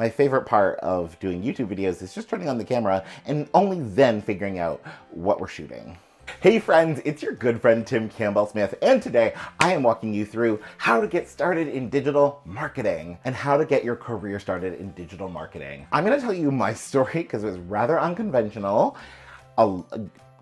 My favorite part of doing YouTube videos is just turning on the camera and only then figuring out what we're shooting. Hey friends, it's your good friend Tim Campbell Smith, and today I am walking you through how to get started in digital marketing and how to get your career started in digital marketing. I'm going to tell you my story because it was rather unconventional.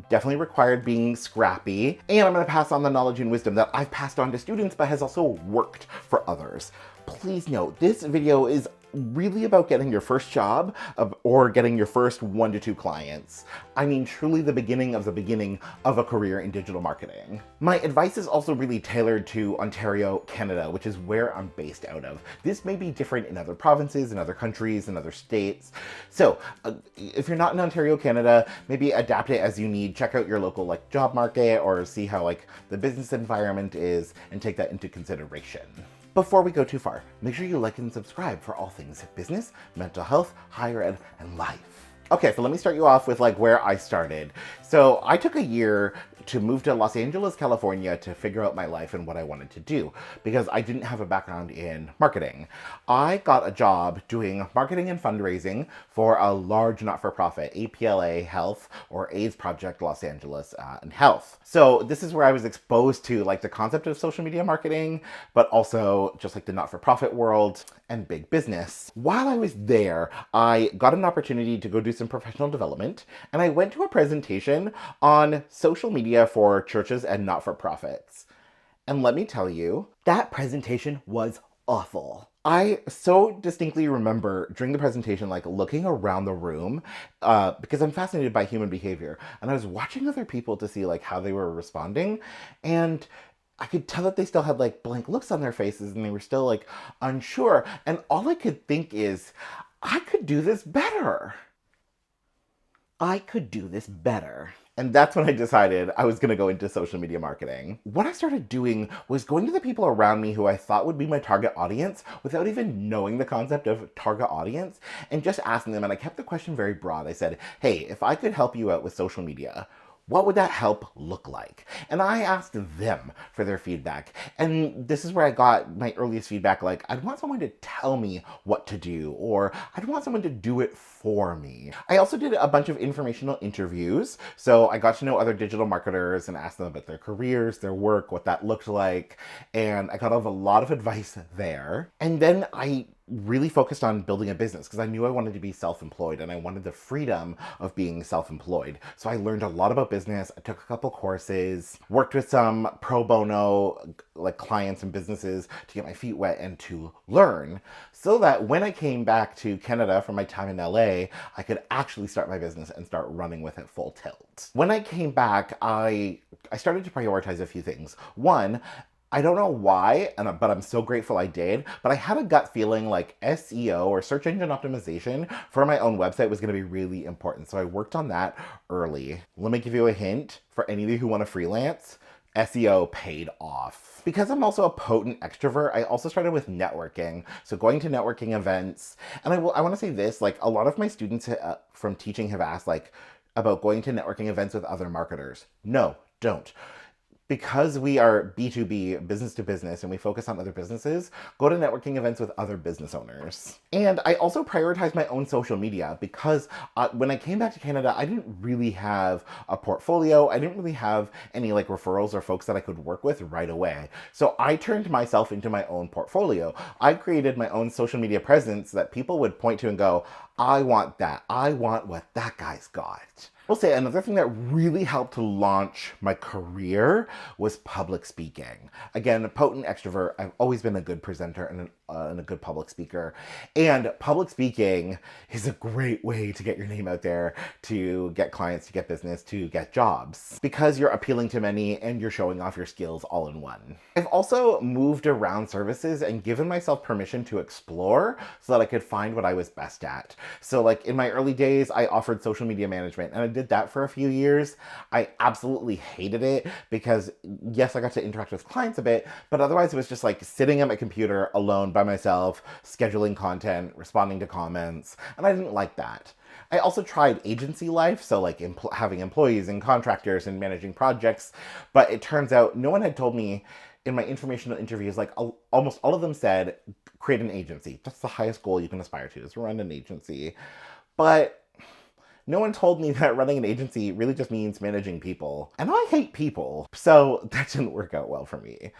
Definitely required being scrappy, and I'm going to pass on the knowledge and wisdom that I've passed on to students but has also worked for others. Please note, this video is really about getting your first job or getting your first 1 to 2 clients. I mean, truly the beginning of a career in digital marketing. My advice is also really tailored to Ontario, Canada, which is where I'm based out of. This may be different in other provinces, in other countries, in other states. So if you're not in Ontario, Canada, maybe adapt it as you need. Check out your local job market or see how the business environment is and take that into consideration. Before we go too far, make sure you like and subscribe for all things business, mental health, higher ed, and life. Okay, so let me start you off with where I started. So I took a year to move to Los Angeles, California to figure out my life and what I wanted to do because I didn't have a background in marketing. I got a job doing marketing and fundraising for a large not-for-profit, APLA Health or AIDS Project Los Angeles and Health. So this is where I was exposed to the concept of social media marketing, but also just the not-for-profit world and big business. While I was there, I got an opportunity to go do some professional development, and I went to a presentation on social media for churches and not-for-profits. And let me tell you, that presentation was awful. I so distinctly remember during the presentation, looking around the room, because I'm fascinated by human behavior, and I was watching other people to see how they were responding, and I could tell that they still had blank looks on their faces and they were still unsure. And all I could think is, I could do this better. I could do this better. And that's when I decided I was going to go into social media marketing. What I started doing was going to the people around me who I thought would be my target audience without even knowing the concept of target audience and just asking them. And I kept the question very broad. I said, hey, if I could help you out with social media, what would that help look like? And I asked them for their feedback. And this is where I got my earliest feedback. I'd want someone to tell me what to do, or I'd want someone to do it for me. I also did a bunch of informational interviews. So I got to know other digital marketers and asked them about their careers, their work, what that looked like. And I got a lot of advice there. And then I really focused on building a business because I knew I wanted to be self-employed and I wanted the freedom of being self-employed. So I learned a lot about business. I took a couple courses, worked with some pro bono clients and businesses to get my feet wet and to learn so that when I came back to Canada from my time in LA, I could actually start my business and start running with it full tilt. When I came back, I started to prioritize a few things. One, I don't know why, but I'm so grateful I did, but I had a gut feeling SEO or search engine optimization for my own website was going to be really important. So I worked on that early. Let me give you a hint for any of you who want to freelance. SEO paid off. Because I'm also a potent extrovert, I also started with networking. So going to networking events. And I want to say this, a lot of my students from teaching have asked about going to networking events with other marketers. No, don't. Because we are B2B, business to business, and we focus on other businesses, go to networking events with other business owners. And I also prioritize my own social media because when I came back to Canada, I didn't really have a portfolio. I didn't really have any referrals or folks that I could work with right away. So I turned myself into my own portfolio. I created my own social media presence that people would point to and go, I want that. I want what that guy's got. I'll say another thing that really helped to launch my career was public speaking. Again, a potent extrovert. I've always been a good presenter and a good public speaker. And public speaking is a great way to get your name out there, to get clients, to get business, to get jobs. Because you're appealing to many and you're showing off your skills all in one. I've also moved around services and given myself permission to explore so that I could find what I was best at. So in my early days, I offered social media management and I did that for a few years. I absolutely hated it because yes, I got to interact with clients a bit, but otherwise it was just sitting at my computer alone by myself, scheduling content, responding to comments, and I didn't like that. I also tried agency life, so having employees and contractors and managing projects, but it turns out no one had told me in my informational interviews, like almost all of them said, create an agency. That's the highest goal you can aspire to, is run an agency. But no one told me that running an agency really just means managing people. And I hate people. So that didn't work out well for me.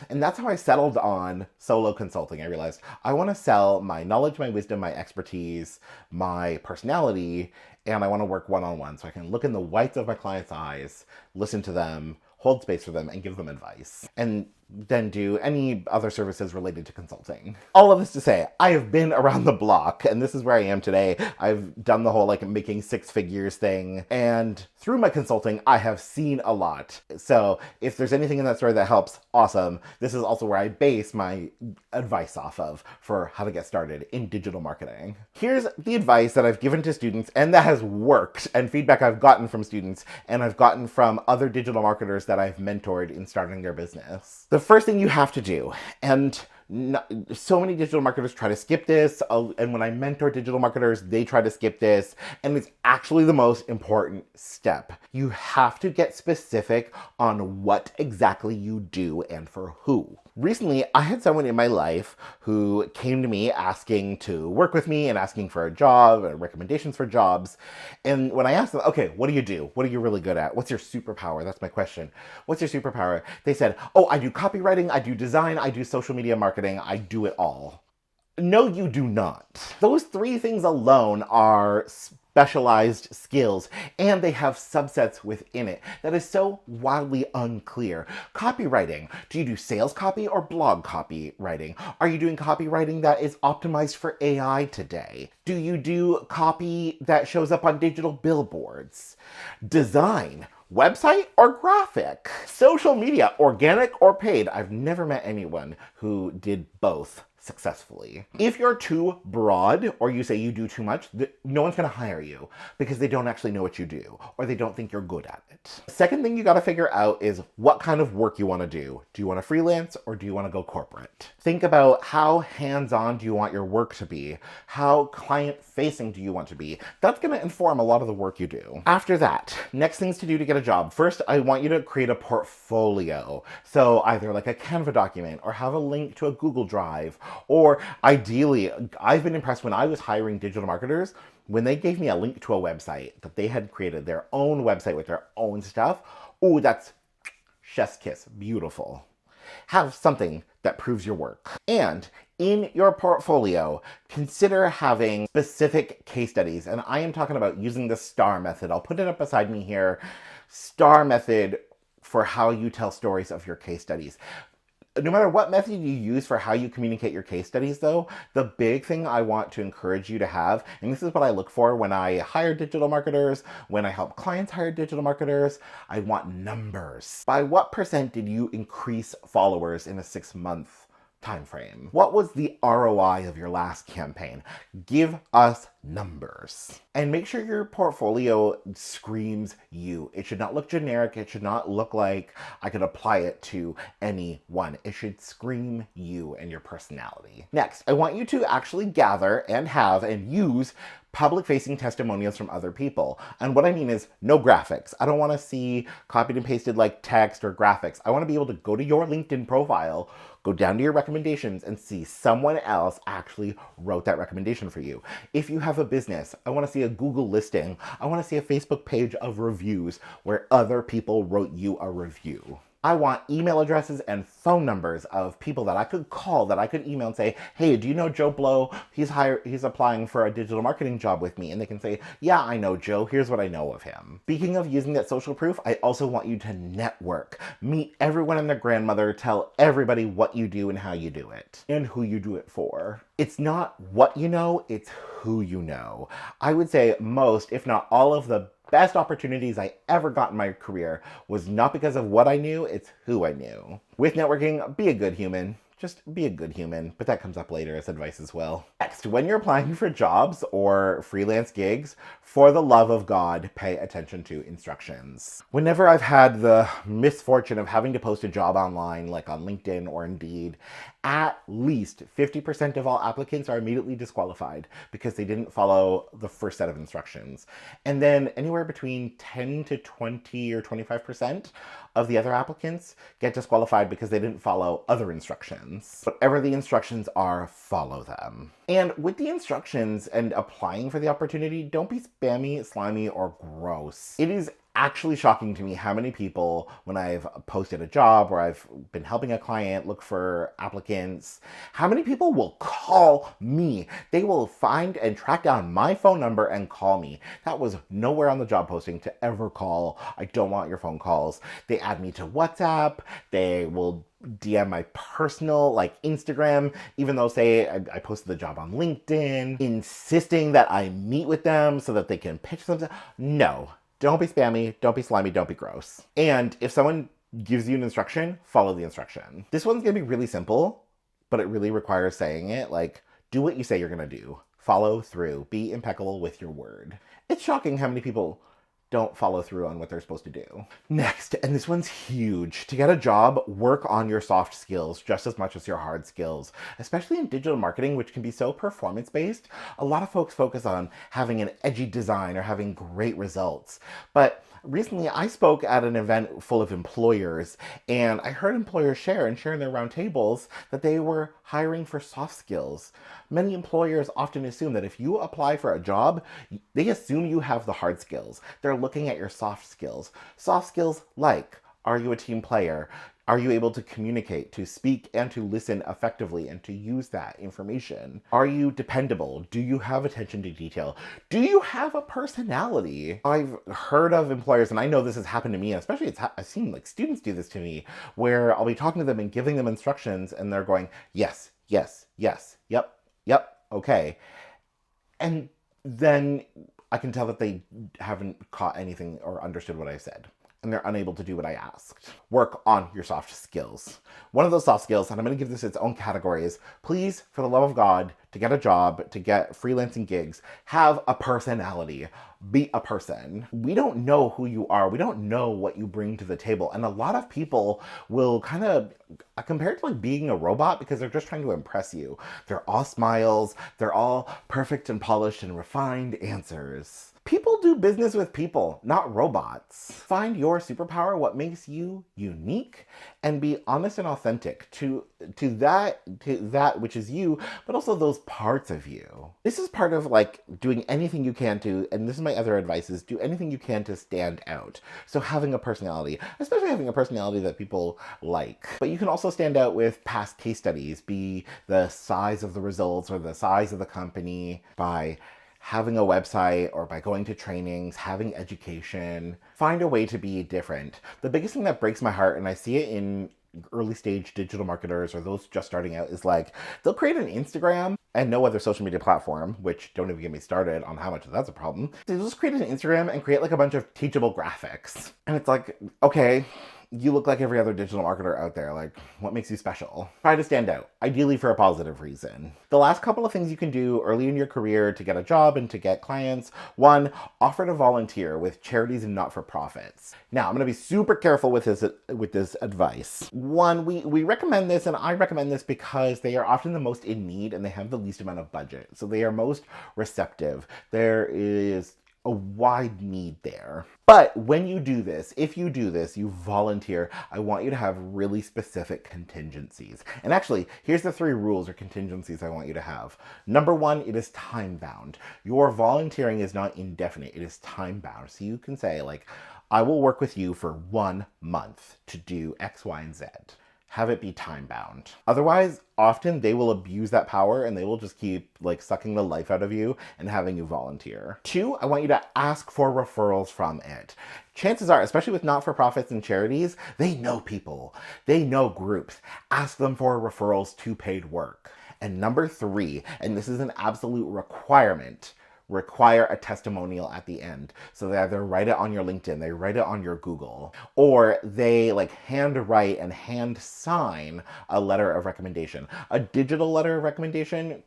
And that's how I settled on solo consulting. I realized I want to sell my knowledge, my wisdom, my expertise, my personality, and I want to work one-on-one so I can look in the whites of my clients' eyes, listen to them, hold space for them, and give them advice. And then do any other services related to consulting. All of this to say, I have been around the block, and this is where I am today. I've done the whole like making six figures thing, and through my consulting, I have seen a lot. So if there's anything in that story that helps, awesome. This is also where I base my advice off of for how to get started in digital marketing. Here's the advice that I've given to students, and that has worked, and feedback I've gotten from students, and I've gotten from other digital marketers that I've mentored in starting their business. The first thing you have to do, and so many digital marketers try to skip this, and when I mentor digital marketers, they try to skip this, and it's actually the most important step. You have to get specific on what exactly you do and for who. Recently, I had someone in my life who came to me asking to work with me and asking for a job and recommendations for jobs. And when I asked them, okay, what do you do? What are you really good at? What's your superpower? That's my question. What's your superpower? They said, oh, I do copywriting, I do design, I do social media marketing, I do it all. No, you do not. Those three things alone are specialized skills, and they have subsets within it that is so wildly unclear. Copywriting. Do you do sales copy or blog copywriting? Are you doing copywriting that is optimized for AI today? Do you do copy that shows up on digital billboards? Design. Website or graphic? Social media, organic or paid? I've never met anyone who did both successfully. If you're too broad, or you say you do too much, no one's gonna hire you because they don't actually know what you do, or they don't think you're good at it. Second thing you gotta figure out is what kind of work you wanna do. Do you wanna freelance or do you wanna go corporate? Think about how hands-on do you want your work to be? How client-facing do you want to be? That's gonna inform a lot of the work you do. After that, next things to do to get a job. First, I want you to create a portfolio. So either like a Canva document or have a link to a Google Drive. Or ideally, I've been impressed when I was hiring digital marketers, when they gave me a link to a website that they had created, their own website with their own stuff. Oh, that's chef's kiss, beautiful. Have something that proves your work. And in your portfolio, consider having specific case studies. And I am talking about using the STAR method. I'll put it up beside me here. STAR method for how you tell stories of your case studies. No matter what method you use for how you communicate your case studies though, the big thing I want to encourage you to have, and this is what I look for when I hire digital marketers, when I help clients hire digital marketers, I want numbers. By what % did you increase followers in a 6-month time frame? What was the ROI of your last campaign? Give us numbers. And make sure your portfolio screams you. It should not look generic. It should not look like I could apply it to anyone. It should scream you and your personality. Next, I want you to actually gather and have and use public-facing testimonials from other people. And what I mean is no graphics. I don't want to see copied and pasted like text or graphics. I want to be able to go to your LinkedIn profile, go down to your recommendations and see someone else actually wrote that recommendation for you. If you have a business, I want to see a Google listing. I want to see a Facebook page of reviews where other people wrote you a review. I want email addresses and phone numbers of people that I could call, that I could email and say, hey, do you know Joe Blow? He's applying for a digital marketing job with me. And they can say, yeah, I know Joe. Here's what I know of him. Speaking of using that social proof, I also want you to network. Meet everyone and their grandmother. Tell everybody what you do and how you do it and who you do it for. It's not what you know, it's who you know. I would say most, if not all of the best opportunities I ever got in my career was not because of what I knew, it's who I knew. With networking, be a good human. Just be a good human, but that comes up later as advice as well. Next, when you're applying for jobs or freelance gigs, for the love of God, pay attention to instructions. Whenever I've had the misfortune of having to post a job online, like on LinkedIn or Indeed, at least 50% of all applicants are immediately disqualified because they didn't follow the first set of instructions. And then anywhere between 10 to 20 or 25% of the other applicants get disqualified because they didn't follow other instructions. Whatever the instructions are, follow them. And with the instructions and applying for the opportunity, don't be spammy, slimy, or gross. It is actually shocking to me how many people, when I've posted a job or I've been helping a client look for applicants, how many people will call me. They will find and track down my phone number and call me. That was nowhere on the job posting to ever call. I don't want your phone calls. They add me to WhatsApp. They will DM my personal, like Instagram, even though say I posted the job on LinkedIn, insisting that I meet with them so that they can pitch themselves. No. Don't be spammy, don't be slimy, don't be gross. And if someone gives you an instruction, follow the instruction. This one's gonna be really simple, but it really requires saying it. Like, do what you say you're gonna do. Follow through. Be impeccable with your word. It's shocking how many people don't follow through on what they're supposed to do. Next, and this one's huge. To get a job, work on your soft skills just as much as your hard skills, especially in digital marketing, which can be so performance-based. A lot of folks focus on having an edgy design or having great results. But recently, I spoke at an event full of employers, and I heard employers share in their roundtables that they were hiring for soft skills. Many employers often assume that if you apply for a job, they assume you have the hard skills. They're looking at your soft skills. Soft skills like, are you a team player? Are you able to communicate, to speak, and to listen effectively, and to use that information? Are you dependable? Do you have attention to detail? Do you have a personality? I've heard of employers, and I know this has happened to me, and especially I've seen like students do this to me, where I'll be talking to them and giving them instructions, and they're going, yes, yes, yes, yep, yep, okay. And then I can tell that they haven't caught anything or understood what I said, and they're unable to do what I asked. Work on your soft skills. One of those soft skills, and I'm going to give this its own category, is please, for the love of God, to get a job, to get freelancing gigs, have a personality. Be a person. We don't know who you are. We don't know what you bring to the table. And a lot of people will kind of compare it to like being a robot because they're just trying to impress you. They're all smiles. They're all perfect and polished and refined answers. People do business with people, not robots. Find your superpower, what makes you unique, and be honest and authentic to that which is you, but also those parts of you. This is part of like doing anything you can to, and this is my other advice, is do anything you can to stand out. So having a personality, especially having a personality that people like. But you can also stand out with past case studies, be the size of the results or the size of the company by having a website or by going to trainings, having education. Find a way to be different. The biggest thing that breaks my heart, and I see it in early stage digital marketers or those just starting out, is like they'll create an Instagram and no other social media platform, which don't even get me started on how much that's a problem. They'll just create an Instagram and create like a bunch of teachable graphics. And it's like, okay, you look like every other digital marketer out there. Like, what makes you special? Try to stand out, ideally for a positive reason. The last couple of things you can do early in your career to get a job and to get clients. One, offer to volunteer with charities and not-for-profits. Now, I'm going to be super careful with this advice. One, we recommend this, and I recommend this because they are often the most in need and they have the least amount of budget. So they are most receptive. There is a wide need there. But when you do this, if you do this, you volunteer, I want you to have really specific contingencies. And actually, here's the 3 rules or contingencies I want you to have. Number 1, it is time bound. Your volunteering is not indefinite, it is time bound. So you can say like, I will work with you for 1 month to do X, Y, and Z. Have it be time bound. Otherwise, often they will abuse that power and they will just keep like sucking the life out of you and having you volunteer. 2, I want you to ask for referrals from it. Chances are, especially with not-for-profits and charities, they know people. They know groups. Ask them for referrals to paid work. And number 3, and this is an absolute requirement, require a testimonial at the end. So they either write it on your LinkedIn, they write it on your Google, or they like hand write and hand sign a letter of recommendation. A digital letter of recommendation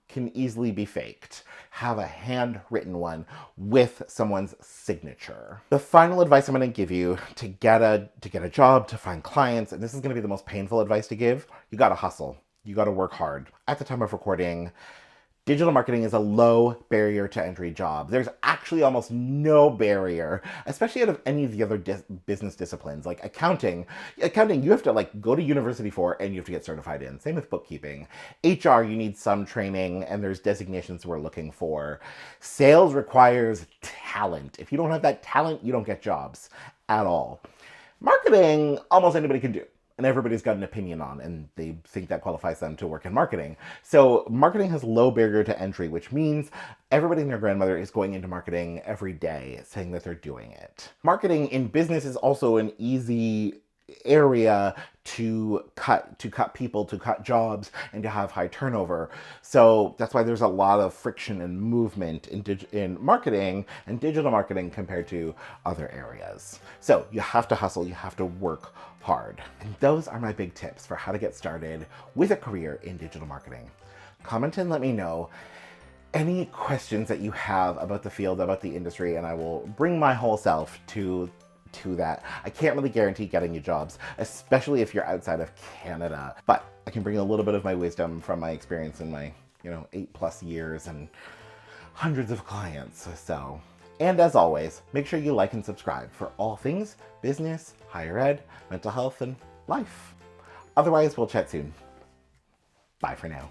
can easily be faked. Have a handwritten one with someone's signature. The final advice I'm going to give you to get a job, to find clients, and this is going to be the most painful advice to give, you got to hustle. You got to work hard. At the time of recording, digital marketing is a low barrier to entry job. There's actually almost no barrier, especially out of any of the other business disciplines. Like accounting, you have to like go to university for and you have to get certified in. Same with bookkeeping. HR, you need some training and there's designations we're looking for. Sales requires talent. If you don't have that talent, you don't get jobs at all. Marketing, almost anybody can do, and everybody's got an opinion on, and they think that qualifies them to work in marketing. So marketing has low barrier to entry, which means everybody and their grandmother is going into marketing every day saying that they're doing it. Marketing in business is also an easy area to cut people, to cut jobs, and to have high turnover. So that's why there's a lot of friction and movement in marketing and digital marketing compared to other areas. So you have to hustle, you have to work hard. And those are my big tips for how to get started with a career in digital marketing. Comment and let me know any questions that you have about the field, about the industry, and I will bring my whole self to that. I can't really guarantee getting you jobs, especially if you're outside of Canada, but I can bring a little bit of my wisdom from my experience in my, 8+ years and hundreds of clients. So, and as always, make sure you like and subscribe for all things business, higher ed, mental health, and life. Otherwise, we'll chat soon. Bye for now.